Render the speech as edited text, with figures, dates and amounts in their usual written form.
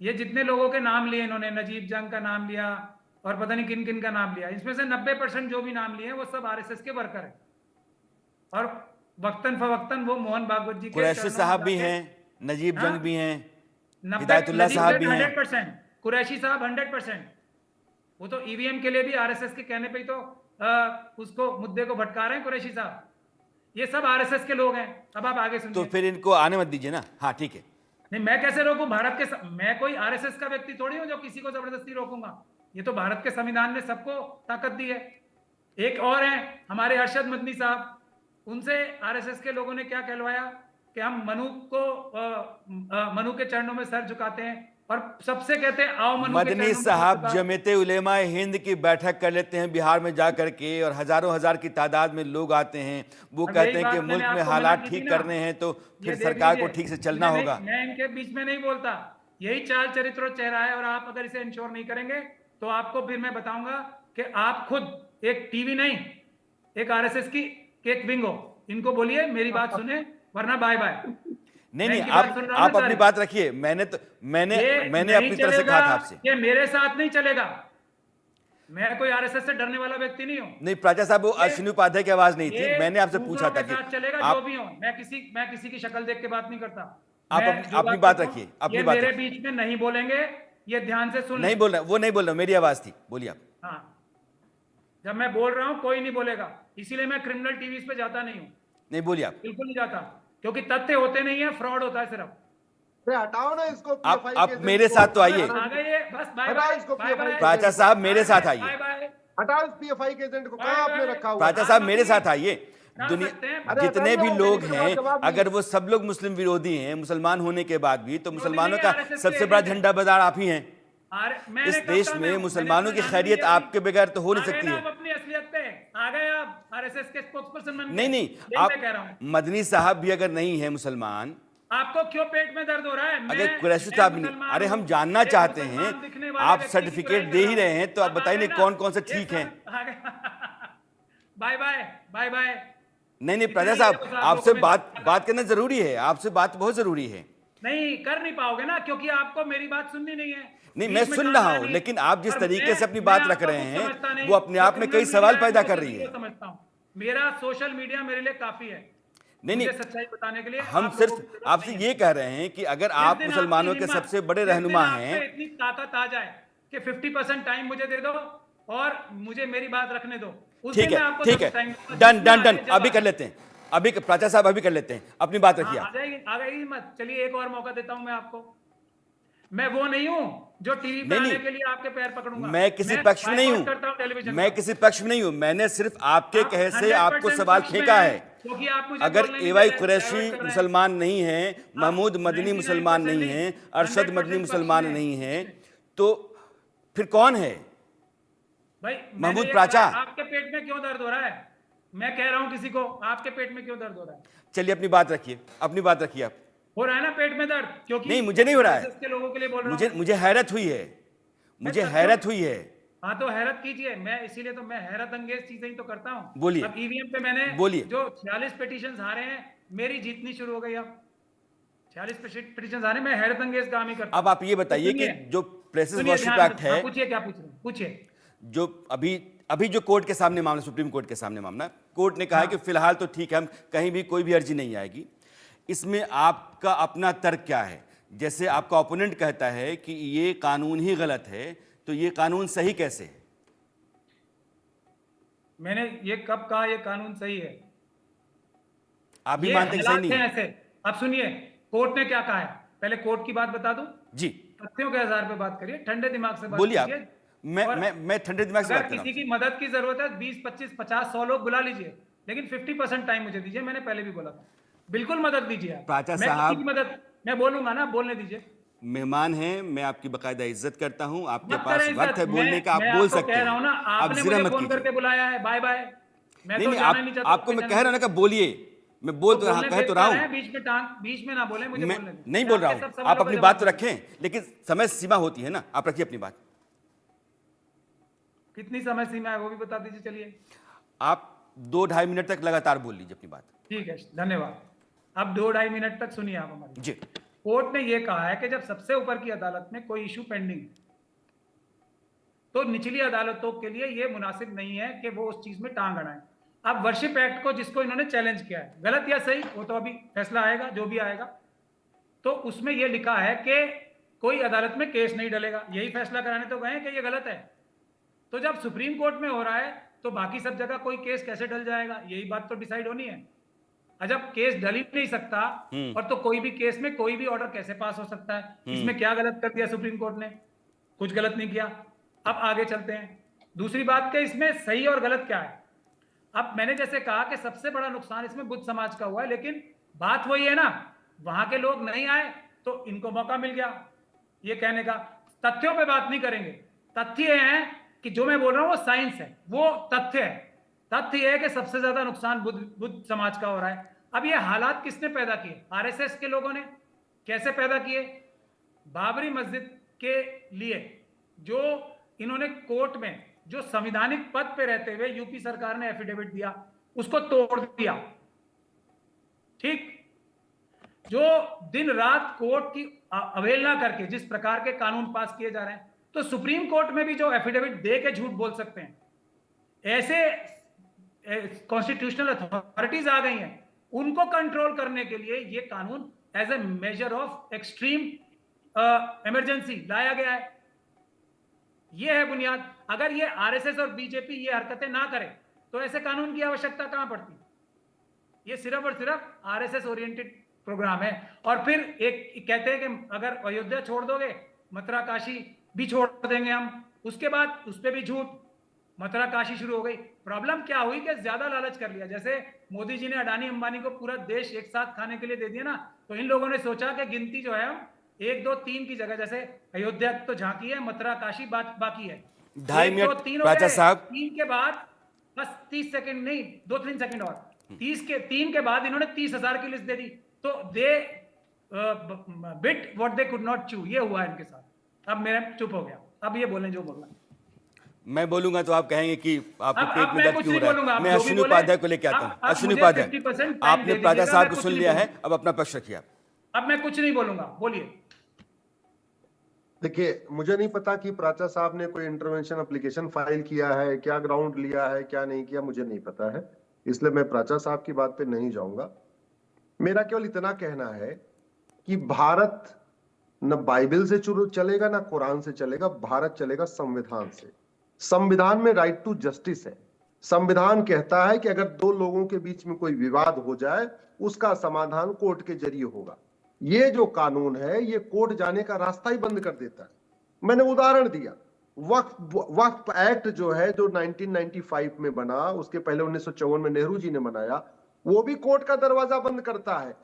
ये जितने लोगों के नाम लिए इन्होंने, नजीब जंग का नाम लिया और पता नहीं किन किन का नाम लिया, इसमें से 90% जो भी नाम लिए हैं वो सब आरएसएस के वर्कर हैं और वक्तन फवक्तन वो मोहन भागवत जी के कुरैशी चरणों में साहब भी जाके। हैं, नजीब हाँ, जंग भी हैं, 90, हिदायतुल्लाह नजीब साहब जंग भी हैं। 100%, कुरैशी साहब 100%। वो तो ईवीएम के लिए भी आरएसएस के कहने पे ही तो उसको मुद्दे को भटका रहे हैं कुरैशी साहब। ये सब आरएसएस के लोग हैं। अब आप आगे तो सुनिए। फिर इनको आने मत दीजिए ना। हाँ ठीक है। नहीं, मैं कैसे रोकूं? भारत के मैं कोई आरएसएस का व्यक्ति थोड़ी हूं जो किसी को जबरदस्ती रोकूंगा। ये तो भारत के संविधान ने सबको ताकत दी है। एक और है हमारे अरशद मदनी साहब, उनसे आरएसएस के लोगों ने क्या कहलवाया कि हम मनु के चरणों में सर झुकाते हैं और सबसे कहते हैं आओ मनु के मदनी चरणों में सर साहब झुकाओ। जमीयते उलेमा हिंद की बैठक कर लेते हैं बिहार में जा करके और हजारों हजार की तादाद में लोग आते हैं। वो अब कहते यही हैं कि बात मैंने मुल्क में आपको मना हालात की थी ठीक ना, करने हैं तो ये फिर देख सरकार को लीजिए। ठीक से चलना होगा। मैं इनके बीच में नहीं बोलता, यही चाल चरित्र और चेहरा है। और आप अगर इसे इंश्योर नहीं करेंगे तो आपको फिर मैं बताऊंगा कि आप खुद एक टीवी नहीं, एक आरएसएस की एक विंग हो। इनको बोलिए मेरी बात सुने, वरना बाय बाय। नहीं मैं नहीं, इनकी बात सुन रहा हूं आप ना अपनी सारी। बात रखिए। मैंने ये मैंने नहीं अपनी तरफ से चलेगा, कहा था आपसे। ये मेरे साथ नहीं चलेगा। मैं कोई आरएसएस से डरने वाला व्यक्ति नहीं हूं। नहीं प्राचा साहब, वो अश्विनी उपाध्याय की आवाज नहीं थी, ये मैंने आपसे पूछा दूसरों था के कि साथ चलेगा जो आप भी हो। मैं किसी की शक्ल देख के बात नहीं करता। आप मैं जो अपनी बात करता हूं, रखिए, अपनी ये बात मेरे रखिए। बीच में नहीं बोलेंगे, ये ध्यान से सुन नहीं लें। बोल रहा, वो नहीं बोल रहा, मेरी आवाज थी, बोलिए आप। हाँ, जब मैं बोल रहा हूं कोई नहीं बोलेगा, इसीलिए मैं क्रिमिनल टीवी पे जाता नहीं हूं। नहीं बोलिए आप। बिल्कुल नहीं जाता, क्योंकि तथ्य होते नहीं है, फ्रॉड होता है सिर्फ। हटाओ ना इसको आप मेरे साथ तो आइए। आ गए, बस बाय हटाओ बाय। इसको बाय PFI बाय। प्राचा साहब मेरे साथ बाय आइए। बाय। हटाओ इस पीएफआई के एजेंट को, कहाँ आपने रखा हुआ है? प्राचा साहब मेरे साथ आइए। डाल दुनिया सकते हैं। अरे जितने हटाइए, भी वो लोग मेरे हैं, पास जवाब नहीं अगर है। वो सब लोग मुस्लिम विरोधी हैं, मुसलमान होने के बाद भी, तो मुसलमानों नहीं का है, RSS सबसे के बड़ा एजेंट झंडा बाजार आप ही हैं। मैंने इस कब देश कहा? में मैंने मुसलमानों की अपने खैरियत नाम आपके बगैर तो हो नहीं आ गए सकती ना है। आप अपनी असलियत पे। आ गए आप आरएसएस के स्पोक्सपर्सन बन नहीं गए। नहीं, यही आप मैं कह रहा हूं। मदनी साहब भी अगर नहीं है मुसलमान, आपको क्यों पेट में दर्द हो रहा है? अगर कुरैशी मैं साहब नहीं, मुसलमान अरे हूं। हम जानना एक चाहते हैं, मुसलमान दिखने वाले आप व्यक्ति की सर्टिफिकेट बुराई दे कर ही रहा रहे हूं। हैं, तो आप आ बताइए गए नहीं ना? कौन कौन से ये ठीक हैं। आ गए। Bye bye bye bye. नहीं नहीं प्राचा इतना ही है साहब, बस आप आपसे लोगों में। बात करना जरूरी है, आपसे बात बहुत जरूरी है। नहीं कर नहीं पाओगे ना, क्योंकि आपको मेरी बात सुननी नहीं है। नहीं, बीच मैं में सुन टालना रहा हूं, नहीं। लेकिन आप जिस और तरीके से अपनी मैं बात रख आपको रहे कुछ हैं, समझता नहीं। वो अपने जो आप में कई criminal सवाल media है, पैदा मैं कर उसे रही है। zero समझता हूं। मेरा सोशल मीडिया मेरे लिए काफी है नहीं मुझे नहीं, सच्चाई बताने के लिए। हम आप लोगों सिर्फ की जरूरत आपसे नहीं है। ये कह रहे हैं कि अगर जिस आप दिन मुसलमानों आपकी के हिम्मत, सबसे बड़े जिस दिन रहनुमा आप हैं। पे इतनी ताकत आ जाए कि 50% टाइम मुझे दे दो और मुझे मेरी बात रखने दो, उस ठीक दिन है मैं आपको ठीक है, टाइम दूंगा। डन जिसमें डन डन, आगे अभी जवाब। कर लेते हैं। अभी प्राचा साहब अभी कर लेते हैं, अपनी बात रखिए हाँ, आप। आ जाएगी हिम्मत। चलिए एक और मौका देता हूं मैं आपको। मैं वो नहीं हूं जो टीवी पे नहीं आने नहीं, के लिए आपके पैर पकड़ूंगा। मैं किसी पक्ष में नहीं बायकॉट करता हूं हूं, टेलीविजन मैं का। किसी पक्ष में नहीं हूं, मैंने सिर्फ आपके आप कहे से 100% आपको सवाल पक्ष में फेंका हैं, है। क्योंकि आप मुझे अगर बोलने नहीं एवाई दे रहे, कुरैशी डाइवर्ट कर रहे हैं। मुसलमान नहीं है, महमूद मदनी 99% मुसलमान नहीं है, अरशद 100% मदनी पक्ष मुसलमान में। नहीं है, तो फिर कौन है? भाई महमूद मैंने ये प्राचा। कहा, आपके पेट में क्यों दर्द हो रहा है? मैं कह रहा हूं किसी को, आपके पेट में क्यों दर्द हो रहा है? चलिए अपनी बात रखिए, अपनी बात रखिए आप। हो रहा है ना पेट में दर्द? क्योंकि नहीं, मुझे नहीं हो रहा है। RSS के लोगों के लिए बोल रहा मुझे हूं। मुझे हैरत हुई है, मुझे तथ्यों- हैरत हुई है। हाँ तो हैरत कीजिए। मैं इसीलिए तो मैं हैरत अंगेज चीजें ही तो करता हूँ। बोलिए। अब ईवीएम पे मैंने बोलिए। जो 46 पिटीशन हारे हैं, मेरी जीतनी शुरू हो गई। अब 46 पिटीशन हारे, मैं हैरत अंगेज काम ही करता अब आप ये बताइए कि जो प्रेसेस वर्शिप एक्ट है, पूछिए क्या पूछ रहे हैं, पूछिए। जो अभी जो कोर्ट के सामने मामला, सुप्रीम कोर्ट के सामने मामला, कोर्ट ने कहा है कि फिलहाल तो ठीक है, हम कहीं भी कोई भी अर्जी नहीं आएगी। इसमें आपका अपना तर्क क्या है? जैसे आपका ओपोनेंट कहता है कि ये कानून ही गलत है, तो ये कानून सही कैसे है? मैंने ये कब कहा ये कानून सही है? आप भी ये मानते हैं कि सही हालात नहीं हैं है? ऐसे। अब सुनिए कोर्ट ने क्या कहा है, पहले कोर्ट की बात बता दूं। जी तथ्यों के आधार पे बात करिए, ठंडे दिमाग से बात बोलिए आप। कीजिए। और मैं ठंडे दिमाग से अगर बात कर रहा किसी हूं। की मदद की जरूरत है 20, 25, 50, 100 लोग बुला लीजिए, लेकिन 50% टाइम मुझे दीजिए। मैंने पहले भी बोला था, बिल्कुल मदद दीजिए आप। प्राचा मैं साहब, किसी की मदद, मैं बोलूंगा ना, बोलने दीजिए। मेहमान हैं, मैं आपकी बाकायदा इज्जत करता हूं, आपके मत पास करें वक्त है इज्जत। बोलने का, आप मैं बोल आपको सकते कह रहा हूं ना, हैं, आप आपने जिरा मुझे मत फोन करके कीजिए। बुलाया है। Bye bye. मैं नहीं तो नहीं, जाना ही नहीं चाहता। आपको मैं कह रहा हूं ना कि बोलिए, मैं बोल तो बोलने कह तो रहा हूं। बीच में ना बोले, मुझे मैं बोलने दीजिए। नहीं मैं बोल रहा आपके सब हूं, सवालों आप का अपनी जवाब बात तो दूंगा। रखें, लेकिन समय सीमा होती है ना, आप रखिए अपनी बात। कितनी समय सीमा है वो भी बता दीजिए। चलिए आप 2-2.5 मिनट तक लगातार बोल लीजिए अपनी बात। ठीक है, धन्यवाद। अब 2-2.5 मिनट तक सुनिए आप हमारी। जी कोर्ट ने यह कहा है कि जब सबसे ऊपर की अदालत में कोई इशू पेंडिंग है तो निचली अदालतों के लिए यह मुनासिब नहीं है कि वो उस चीज में टांग अड़ाएं। अब वर्शिप एक्ट को जिसको इन्होंने चैलेंज किया है, गलत या सही वो तो अभी फैसला आएगा, जो भी आएगा, तो उसमें यह लिखा है कि कोई अदालत में केस नहीं डलेगा। यही फैसला कराने तो गए कि ये गलत है। तो जब सुप्रीम कोर्ट में हो रहा है तो बाकी सब जगह कोई केस कैसे डल जाएगा, यही बात तो डिसाइड होनी है। जब केस डल ही नहीं सकता और तो कोई भी केस में कोई भी ऑर्डर कैसे पास हो सकता है? इसमें क्या गलत कर दिया सुप्रीम कोर्ट ने? कुछ गलत नहीं किया। अब आगे चलते हैं। दूसरी बात कि इसमें सही और गलत क्या है। अब मैंने जैसे कहा कि सबसे बड़ा नुकसान इसमें बुद्ध समाज का हुआ है, लेकिन बात वही है ना, वहां के लोग नहीं आए तो इनको मौका मिल गया ये कहने का। तथ्यों पे बात नहीं करेंगे। तथ्य है कि जो मैं बोल रहा हूं वो साइंस है, वो तथ्य है। तथ्य है कि सबसे ज्यादा नुकसान बुद्ध समाज का हो रहा है। अब ये हालात किसने पैदा किए? आरएसएस के लोगों ने। कैसे पैदा किए? बाबरी मस्जिद के लिए जो इन्होंने कोर्ट में जो संवैधानिक पद पे रहते हुए यूपी सरकार ने एफिडेविट दिया, उसको तोड़ दिया। ठीक, जो दिन रात कोर्ट की अवहेलना करके जिस प्रकार के कानून पास किए जा रहे हैं, तो सुप्रीम कोर्ट में भी जो एफिडेविट दे के झूठ बोल सकते हैं, ऐसे कॉन्स्टिट्यूशनल अथॉरिटीज आ गई हैं। उनको कंट्रोल करने के लिए ये कानून as a measure of extreme emergency लाया गया है। ये है बुनियाद। अगर ये आरएसएस और बीजेपी ये हरकतें ना करे तो ऐसे कानून की आवश्यकता कहां पड़ती? ये सिर्फ और सिर्फ आरएसएस ओरिएंटेड प्रोग्राम है। और फिर एक कहते हैं कि अगर अयोध्या छोड़ दोगे, मथुरा काशी भी छोड़ देंगे हम। उसके बाद उस पर भी झूठ, मथुरा काशी शुरू हो गई। प्रॉब्लम क्या हुई कि ज्यादा लालच कर लिया। जैसे मोदी जी ने अडानी अंबानी को पूरा देश एक साथ खाने के लिए दे दिया ना, तो इन लोगों ने सोचा कि गिनती जो है हम 1 2 3 की जगह, जैसे अयोध्या तो झांकी है, मथुरा काशी बाकी है, 2.5 मिनट राजा साहब। 3 के बाद बस 30 सेकंड नहीं, 2-3 सेकंड और 3 के बाद इन्होंने 30,000 की लिस्ट दे दी। तो they bit what they could not chew. ये हुआ इनके साथ। अब मेरा चुप हो गया। अब ये बोलें जो बोलना। मैं बोलूंगा तो आप कहेंगे कि आपको पेट में दर्द क्यों हो रहा है। मैं जो भी अश्विनी बोले, उपाध्याय को लेकर आता हूं। अब अश्विनी मुझे उपाध्याय, 50% टाइम आपने दे प्राजा दीजिएगा, साहब मैं को कुछ सुन नहीं लिया है, बोलूंगा। अब अपना पक्ष रखिए आप। अब मैं कुछ नहीं बोलूंगा, बोलिए। देखिए, मुझे नहीं पता कि प्राचा साहब ने कोई इंटरवेंशन एप्लीकेशन फाइल किया है, क्या ग्राउंड लिया है, क्या नहीं किया, मुझे नहीं पता है। इसलिए मैं प्राचा साहब की बात पे नहीं जाऊंगा। मेरा केवल इतना कहना है कि भारत न बाइबल से चलेगा ना कुरान से चलेगा। भारत चलेगा संविधान से। संविधान में राइट टू जस्टिस है। संविधान कहता है कि अगर 2 लोगों के बीच में कोई विवाद हो जाए, उसका समाधान कोर्ट के जरिए होगा। ये जो कानून है, ये कोर्ट जाने का रास्ता ही बंद कर देता है। मैंने उदाहरण दिया, वक्फ एक्ट जो है, जो 1995 में बना, उसके पहले 1954 में नेहरू जी ने बनाया, वो भी कोर्ट का दरवाजा बंद करता है।